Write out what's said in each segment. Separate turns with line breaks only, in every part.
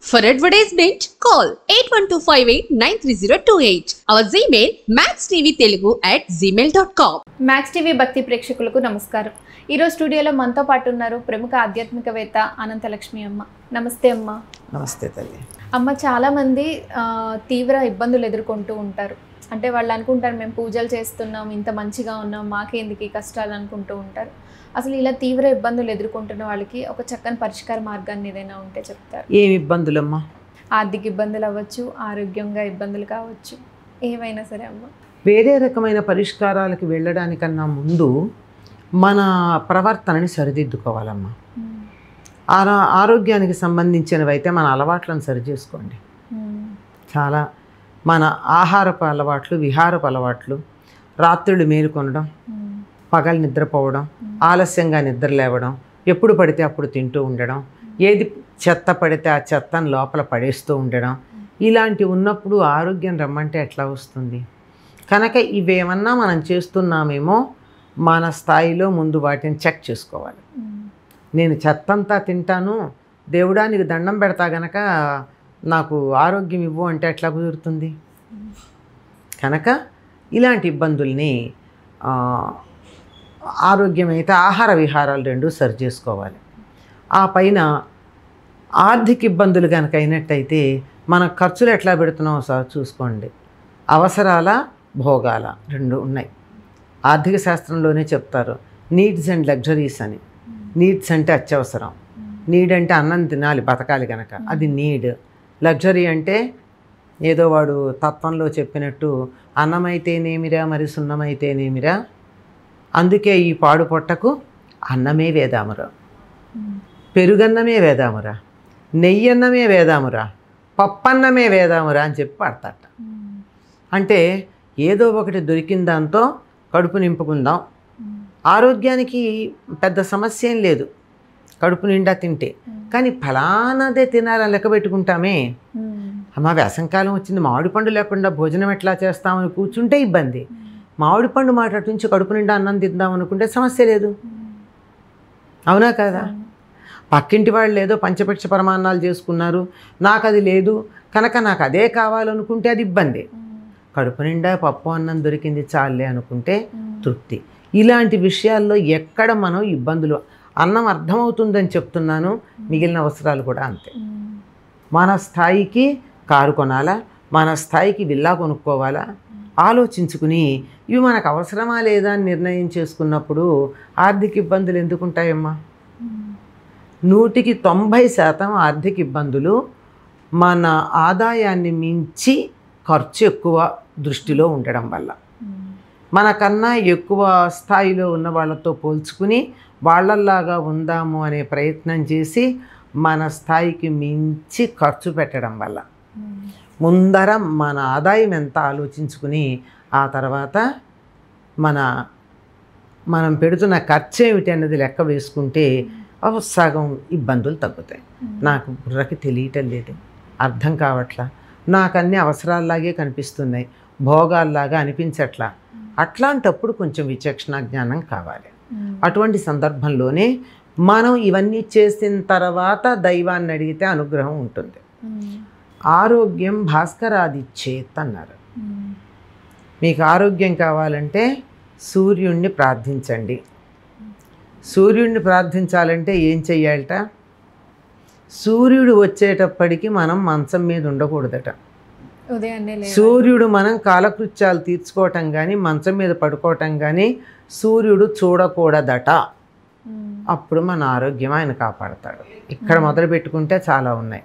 For advertisement, call 8125893028. Our Gmail maxtvtelugu@gmail.com.
Max TV భక్తి ప్రేక్షకులకు నమస్కారం. ఈరోజు స్టూడియోలో మనతో పాటు ఉన్నారు ప్రముఖ ఆధ్యాత్మికవేత్త అనంతలక్ష్మి అమ్మ. నమస్తే అమ్మ.
నమస్తే తల్లి.
అమ్మ, చాలామంది తీవ్ర ఇబ్బందులు ఎదుర్కొంటూ ఉంటారు. అంటే వాళ్ళు అనుకుంటారు మేము పూజలు చేస్తున్నాం, ఇంత మంచిగా ఉన్నాం, మాకేందుకు ఈ కష్టాలు అనుకుంటూ ఉంటారు. అసలు ఇలా తీవ్ర ఇబ్బందులు ఎదుర్కొంటున్న వాళ్ళకి ఒక చక్కని పరిష్కార మార్గాన్ని ఏదైనా ఉంటే చెప్తారు?
ఏమి ఇబ్బందులమ్మా?
ఆర్థిక ఇబ్బందులు అవ్వచ్చు, ఆరోగ్యంగా ఇబ్బందులు కావచ్చు, ఏవైనా సరే అమ్మ.
వేరే రకమైన పరిష్కారాలకు వెళ్ళడానికన్నా ముందు మన ప్రవర్తనని సరిదిద్దుకోవాలమ్మా. ఆరోగ్యానికి సంబంధించినవి అయితే మన అలవాట్లను సరిచేసుకోండి. చాలా మన ఆహారపు అలవాట్లు, విహారపు అలవాట్లు, రాత్రులు మేలుకొనడం, పగలు నిద్రపోవడం, ఆలస్యంగా నిద్ర లేవడం, ఎప్పుడు పడితే అప్పుడు తింటూ ఉండడం, ఏది చెత్త పడితే ఆ చెత్తను లోపల పడేస్తూ ఉండడం, ఇలాంటివి ఉన్నప్పుడు ఆరోగ్యం రమ్మంటే ఎట్లా వస్తుంది? కనుక ఇవేమన్నా మనం చేస్తున్నామేమో మన స్థాయిలో ముందు వాటిని చెక్ చేసుకోవాలి. నేను చెత్తంతా తింటాను, దేవుడానికి దండం పెడతా గనక నాకు ఆరోగ్యం ఇవ్వు అంటే ఎట్లా కుదురుతుంది? కనుక ఇలాంటి ఇబ్బందుల్ని ఆరోగ్యమైతే ఆహార విహారాలు రెండు సరి చేసుకోవాలి. ఆ పైన ఆర్థిక ఇబ్బందులు కనుక అయినట్టయితే మన ఖర్చులు ఎట్లా పెడుతున్నామో సార్ చూసుకోండి. అవసరాల భోగాల రెండు ఉన్నాయి. ఆర్థిక శాస్త్రంలోనే చెప్తారు నీడ్స్ అండ్ లగ్జరీస్ అని. నీడ్స్ అంటే అత్యవసరం, నీడ్ అంటే అన్నం తినాలి బతకాలి కనుక అది నీడ్. లగ్జరీ అంటే ఏదో వాడు తత్వంలో చెప్పినట్టు అన్నమైతేనేమిరా మరి సున్నమైతేనేమిరా, అందుకే ఈ పాడు పొట్టకు అన్నమే వేదామురా, పెరుగన్నమే వేదామురా, నెయ్యన్నమే వేదామురా, పప్పన్నమే వేదామురా అని చెప్పి పాడతాట. అంటే ఏదో ఒకటి దొరికిన దాంతో కడుపు నింపుకుందాం. ఆరోగ్యానికి పెద్ద సమస్య ఏం లేదు కడుపు నిండా తింటే, కానీ ఫలానాదే తినాలని లెక్క పెట్టుకుంటామే. అమ్మ వేసంకాలం వచ్చింది, మామిడి పండు లేకుండా భోజనం ఎట్లా చేస్తామని కూర్చుంటే ఇబ్బంది. మామిడి పండు మాట నుంచి కడుపు నిండా అన్నం తిందాం అనుకుంటే సమస్య లేదు. అవునా కదా? పక్కింటి వాళ్ళు ఏదో పంచపక్ష పరమాన్నాలు చేసుకున్నారు, నాకు అది లేదు కనుక నాకు అదే కావాలనుకుంటే అది ఇబ్బంది. కడుపు నిండా పప్పు అన్నం దొరికింది చాలే అనుకుంటే తృప్తి. ఇలాంటి విషయాల్లో ఎక్కడ మనం ఇబ్బందులు, అన్నం అర్థమవుతుందని చెప్తున్నాను, మిగిలిన అవసరాలు కూడా అంతే. మన స్థాయికి కారు కొనాలా, మన స్థాయికి విల్లా కొనుక్కోవాలా, ఆలోచించుకుని ఇవి మనకు అవసరమా లేదా అని నిర్ణయం చేసుకున్నప్పుడు ఆర్థిక ఇబ్బందులు ఎందుకుంటాయమ్మా? 100% ఆర్థిక ఇబ్బందులు మన ఆదాయాన్ని మించి ఖర్చు ఎక్కువ దృష్టిలో ఉండడం వల్ల. మనకన్నా ఎక్కువ స్థాయిలో ఉన్న వాళ్ళతో పోల్చుకుని వాళ్ళల్లాగా ఉందాము అనే ప్రయత్నం చేసి మన స్థాయికి మించి ఖర్చు పెట్టడం వల్ల. ముందర మన ఆదాయం ఎంత ఆలోచించుకుని ఆ తర్వాత మనం పెడుతున్న ఖర్చు ఏమిటి అన్నది లెక్క వేసుకుంటే సగం ఇబ్బందులు తగ్గుతాయి. నాకు బుర్రకి తెలియటం లేదు, అర్థం కావట్లా, నాకు అన్ని అవసరాల్లాగే కనిపిస్తున్నాయి, భోగాల్లాగా అనిపించట్లా. అట్లాంటప్పుడు కొంచెం విచక్షణ జ్ఞానం కావాలి. అటువంటి సందర్భంలోనే మనం ఇవన్నీ చేసిన తర్వాత దైవాన్ని అడిగితే అనుగ్రహం ఉంటుంది. ఆరోగ్యం భాస్కరాదిచ్చేత్ అన్నారు. మీకు ఆరోగ్యం కావాలంటే సూర్యుడిని ప్రార్థించండి. సూర్యుడిని ప్రార్థించాలంటే ఏం చెయ్యాలట? సూర్యుడు వచ్చేటప్పటికి మనం మంచం మీద ఉండకూడదట. సూర్యుడు మనం కాలకృత్యాలు తీర్చుకోవటం కానీ మంచం మీద పడుకోవటం కానీ సూర్యుడు చూడకూడదట. అప్పుడు మన ఆరోగ్యం ఆయన కాపాడతాడు. ఇక్కడ మొదలు పెట్టుకుంటే చాలా ఉన్నాయి.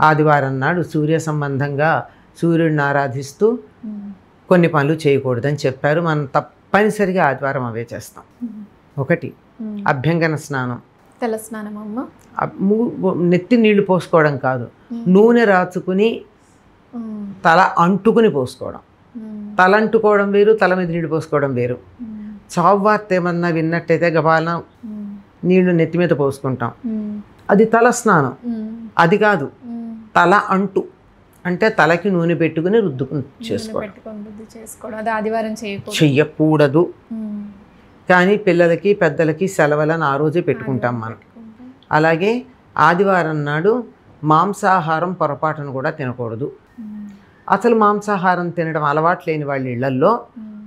ఆదివారం నాడు సూర్య సంబంధంగా సూర్యుడిని ఆరాధిస్తూ కొన్ని పనులు చేయకూడదని చెప్పారు. మనం తప్పనిసరిగా ఆదివారం అవే చేస్తాం. ఒకటి అభ్యంగన స్నానం,
తల స్నానం అమ్మ.
నెత్తి నీళ్లు పోసుకోవడం కాదు, నూనె రాచుకుని తల అంటుకుని పోసుకోవడం. తల అంటుకోవడం వేరు, తల మీద నీళ్ళు పోసుకోవడం వేరు. చావు వార్త ఏమన్నా విన్నట్టయితే గబాలన నీళ్లు నెత్తి మీద పోసుకుంటాం, అది తల స్నానం. అది కాదు, తల అంటు అంటే తలకి నూనె పెట్టుకుని రుద్దుకుని చేసుకోవడం, చెయ్యకూడదు. కానీ పిల్లలకి పెద్దలకి సెలవులను ఆ రోజే పెట్టుకుంటాం మనం. అలాగే ఆదివారం నాడు మాంసాహారం పొరపాటును కూడా తినకూడదు. అసలు మాంసాహారం తినడం అలవాటు లేని వాళ్ళ ఇళ్లల్లో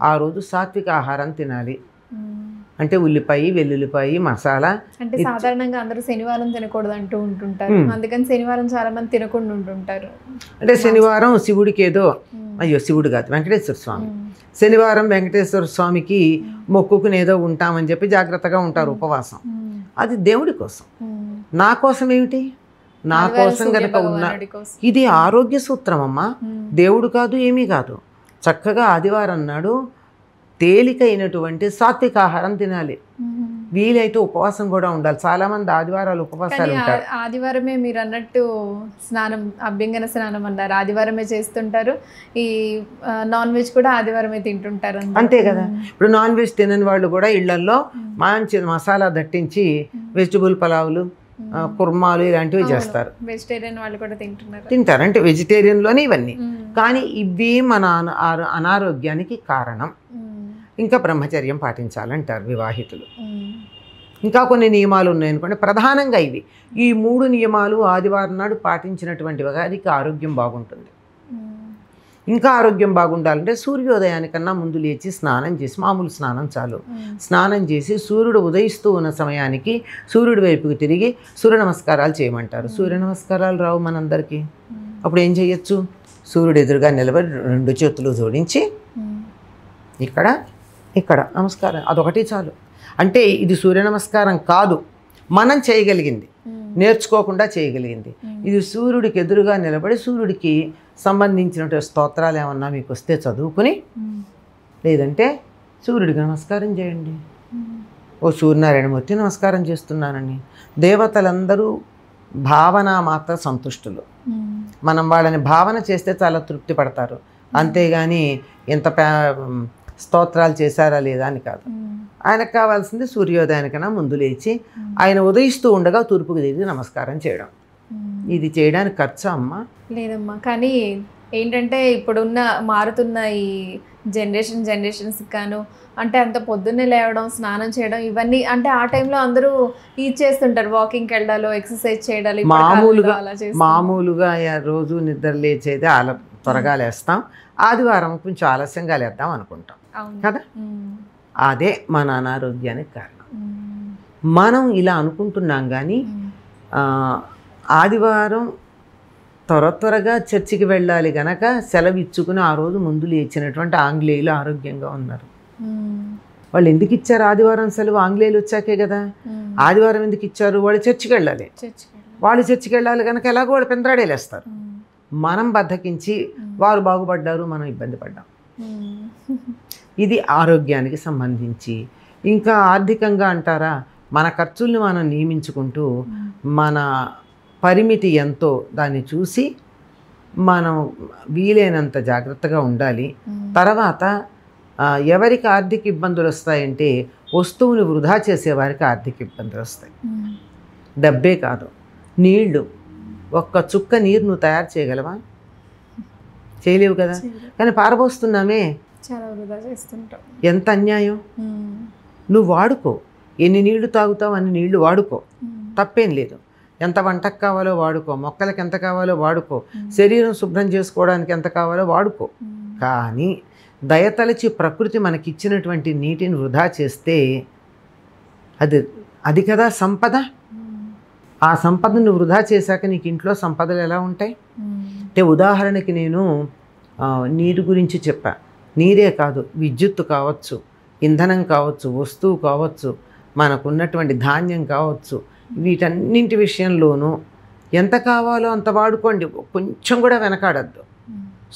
ఆ రోజు సాత్విక ఆహారం తినాలి. అంటే ఉల్లిపాయ, వెల్లుల్లిపాయ, మసాలా.
అంటే సాధారణంగా అందరూ శనివారం తినకూడదు అంటూ ఉంటుంటారు, అందుకని శనివారం చాలా మంది తినకుండా ఉంటుంటారు.
అంటే శనివారం శివుడికి ఏదో, అయ్యో శివుడు కాదు వెంకటేశ్వర స్వామి, శనివారం వెంకటేశ్వర స్వామికి మొక్కుకుని ఏదో ఉంటామని చెప్పి జాగ్రత్తగా ఉంటారు ఉపవాసం. అది దేవుడి కోసం. నా కోసం ఏమిటి? నా కోసం కనుక ఉన్న ఇది ఆరోగ్య సూత్రం అమ్మా, దేవుడు కాదు ఏమీ కాదు. చక్కగా ఆదివారం నాడు తేలికైనటువంటి సాత్విక ఆహారం తినాలి. వీలైతే ఉపవాసం కూడా ఉండాలి. చాలా మంది ఆదివారాలు ఉపవాసాలు ఉంటారు.
ఆదివారమే మీరు అన్నట్టు స్నానం, అభ్యంగన స్నానం అన్నారు, ఆదివారమే చేస్తుంటారు. ఈ నాన్ వెజ్ కూడా ఆదివారమే తింటుంటారు.
అంతే కదా. ఇప్పుడు నాన్ వెజ్ తినని వాళ్ళు కూడా ఇళ్లల్లో మంచి మసాలా దట్టించి వెజిటబుల్ పలావులు, కుర్మాలు ఇలాంటివి చేస్తారు.
వెజిటేరియన్ వాళ్ళు కూడా
తింటారు. అంటే వెజిటేరియన్లోనే ఇవన్నీ. కానీ ఇవి మన అనారోగ్యానికి కారణం. ఇంకా బ్రహ్మచర్యం పాటించాలంటారు వివాహితులు. ఇంకా కొన్ని నియమాలు ఉన్నాయనుకోండి, ప్రధానంగా ఇవి. ఈ 3 నియమాలు ఆదివారం నాడు పాటించినటువంటి వారికి ఆరోగ్యం బాగుంటుంది. ఇంకా ఆరోగ్యం బాగుండాలంటే సూర్యోదయానికన్నా ముందు లేచి స్నానం చేసి, మామూలు స్నానం చాలు, స్నానం చేసి సూర్యుడు ఉదయిస్తూ ఉన్న సమయానికి సూర్యుడి వైపుకి తిరిగి సూర్య నమస్కారాలు చేయమంటారు. సూర్య నమస్కారాలు రావు మనందరికీ. అప్పుడు ఏం చేయొచ్చు? సూర్యుడు ఎదురుగా నిలబడి 2 చేతులు జోడించి ఇక్కడ ఇక్కడ నమస్కారం, అదొకటి చాలు. అంటే ఇది సూర్య నమస్కారం కాదు, మనం చేయగలిగింది, నేర్చుకోకుండా చేయగలిగింది. ఇది సూర్యుడికి ఎదురుగా నిలబడి సూర్యుడికి సంబంధించినటువంటి స్తోత్రాలు ఏమన్నా మీకు వస్తే చదువుకుని, లేదంటే సూర్యుడికి నమస్కారం చేయండి. ఓ సూర్యనారాయణమూర్తి నమస్కారం చేస్తున్నానని. దేవతలందరూ భావన మాత్ర సంతుష్టులు. మనం వాళ్ళని భావన చేస్తే చాలా తృప్తి పడతారు. అంతేగాని ఎంత స్తోత్రాలు చేశారా లేదా అని కాదు. ఆయనకు కావాల్సింది సూర్యోదయానికన్నా ముందు లేచి ఆయన ఉదయిస్తూ ఉండగా తూర్పుకు తిరిగి నమస్కారం చేయడం. ఇది చేయడానికి ఖర్చు అమ్మ
లేదమ్మా. కానీ ఏంటంటే ఇప్పుడున్న మారుతున్న ఈ జనరేషన్స్ గాను, అంటే అంత పొద్దున్నే లేవడం, స్నానం చేయడం, ఇవన్నీ అంటే ఆ టైంలో అందరూ ఇది చేస్తుంటారు, వాకింగ్కి వెళ్ళాలో, ఎక్సర్సైజ్ చేయడాలి.
మామూలుగా రోజు నిద్ర లేచేది త్వరగా లేస్తాం, ఆదివారం కొంచెం ఆలస్యంగా లేద్దాం అనుకుంటాం కదా. అదే మన అనారోగ్యానికి కారణం. మనం ఇలా అనుకుంటున్నాం. కానీ ఆదివారం త్వరగా చర్చికి వెళ్ళాలి గనక సెలవు ఇచ్చుకుని ఆ రోజు ముందు లేచినటువంటి ఆంగ్లేయులు ఆరోగ్యంగా ఉన్నారు. వాళ్ళు ఎందుకు ఇచ్చారు ఆదివారం సెలవు? ఆంగ్లేయులు వచ్చాకే కదా. ఆదివారం ఎందుకు ఇచ్చారు? వాళ్ళు చర్చికి వెళ్ళాలి. వాళ్ళు చర్చికి వెళ్ళాలి కనుక ఎలాగో వాళ్ళు పెందరాడేలేస్తారు. మనం బద్దకించి వారు బాగుపడ్డారు, మనం ఇబ్బంది పడ్డాం. ఇది ఆరోగ్యానికి సంబంధించి. ఇంకా ఆర్థికంగా అంటారా, మన ఖర్చుల్ని మనం నియమించుకుంటూ మన పరిమితి ఎంతో దాన్ని చూసి మనం వీలైనంత జాగ్రత్తగా ఉండాలి. తర్వాత ఎవరికి ఆర్థిక ఇబ్బందులు వస్తాయంటే వస్తువుని వృధా చేసేవారికి ఆర్థిక ఇబ్బందులు వస్తాయి. డబ్బే కాదు, నీళ్లు, ఒక్క చుక్క నీరు నువ్వు తయారు చేయగలవా? చేయలేవు కదా. కానీ పారబోస్తున్నామే, ఎంత అన్యాయం. నువ్వు వాడుకో, ఎన్ని నీళ్లు తాగుతావు అన్ని నీళ్లు వాడుకో, తప్పేం లేదు. ఎంత వంటకు కావాలో వాడుకో, మొక్కలకి ఎంత కావాలో వాడుకో, శరీరం శుభ్రం చేసుకోవడానికి ఎంత కావాలో వాడుకో. కానీ దయతలచి ప్రకృతి మనకిచ్చినటువంటి నీటిని వృధా చేస్తే అది కదా సంపద. ఆ సంపదను వృధా చేశాక నీకు ఇంట్లో సంపదలు ఎలా ఉంటాయి? అంటే ఉదాహరణకి నేను నీరు గురించి చెప్పా. నీరే కాదు, విద్యుత్తు కావచ్చు, ఇంధనం కావచ్చు, వస్తువు కావచ్చు, మనకున్నటువంటి ధాన్యం కావచ్చు, వీటన్నింటి విషయంలోనూ ఎంత కావాలో అంత వాడుకోండి. కొంచెం కూడా వెనకాడద్దు,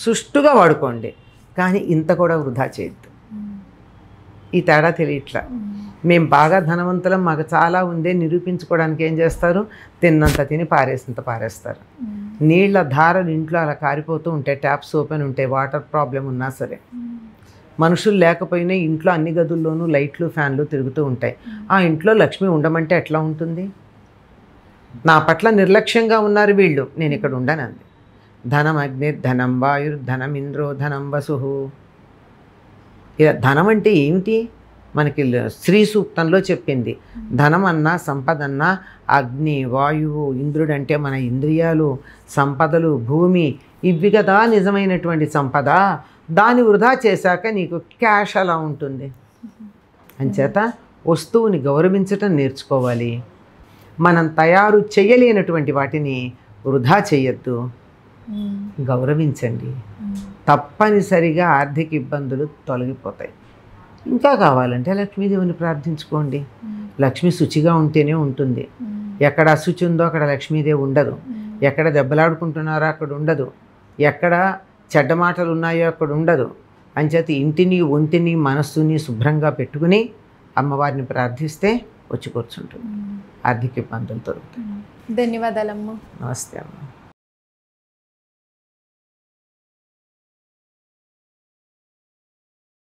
సుష్టుగా వాడుకోండి. కానీ ఇంత కూడా వృధా చేయొద్దు. ఈ తేడా తెలియట్లా. మేము బాగా ధనవంతులం, మాకు చాలా ఉందే నిరూపించుకోవడానికి ఏం చేస్తారు? తిన్నంత తిని పారేసినంత పారేస్తారు. నీళ్ళ ధారలు ఇంట్లో అలా కారిపోతూ ఉంటాయి, ట్యాప్స్ ఓపెన్ ఉంటాయి, వాటర్ ప్రాబ్లం ఉన్నా సరే. మనుషులు లేకపోయినా ఇంట్లో అన్ని గదుల్లోనూ లైట్లు ఫ్యాన్లు తిరుగుతూ ఉంటాయి. ఆ ఇంట్లో లక్ష్మి ఉండమంటే ఎట్లా ఉంటుంది? నా పట్ల నిర్లక్ష్యంగా ఉన్నారు వీళ్ళు, నేను ఇక్కడ ఉండనంది. ధనం అగ్నిర్ధనం వాయుర్ధనం ఇంద్రో ధనం వసు. ఇలా ధనం అంటే ఏమిటి? మనకి శ్రీ సూక్తంలో చెప్పింది. ధనమన్నా సంపదన్నా అగ్ని, వాయువు, ఇంద్రుడు అంటే మన ఇంద్రియాలు, సంపదలు, భూమి, ఇవి కదా నిజమైనటువంటి సంపద. దాన్ని వృధా చేశాక నీకు క్యాష్ అలా ఉంటుంది. అంచేత వస్తువుని గౌరవించటం నేర్చుకోవాలి. మనం తయారు చేయలేనటువంటి వాటిని వృధా చేయొద్దు, గౌరవించండి. తప్పనిసరిగా ఆర్థిక ఇబ్బందులు తొలగిపోతాయి. ఇంకా కావాలంటే లక్ష్మీదేవిని ప్రార్థించుకోండి. లక్ష్మి శుచిగా ఉంటేనే ఉంటుంది. ఎక్కడ అశుచి ఉందో అక్కడ లక్ష్మీదేవి ఉండదు. ఎక్కడ దెబ్బలాడుకుంటున్నారో అక్కడ ఉండదు. ఎక్కడ చెడ్డ మాటలు ఉన్నాయో అక్కడ ఉండదు. అంచేత ఇంటిని, ఒంటిని, మనస్సుని శుభ్రంగా పెట్టుకుని అమ్మవారిని ప్రార్థిస్తే వచ్చి కూర్చుంటుంది. ఆర్థిక ఇబ్బందులు తొలగుతాయి.
ధన్యవాదాలమ్మ.
నమస్తే అమ్మ.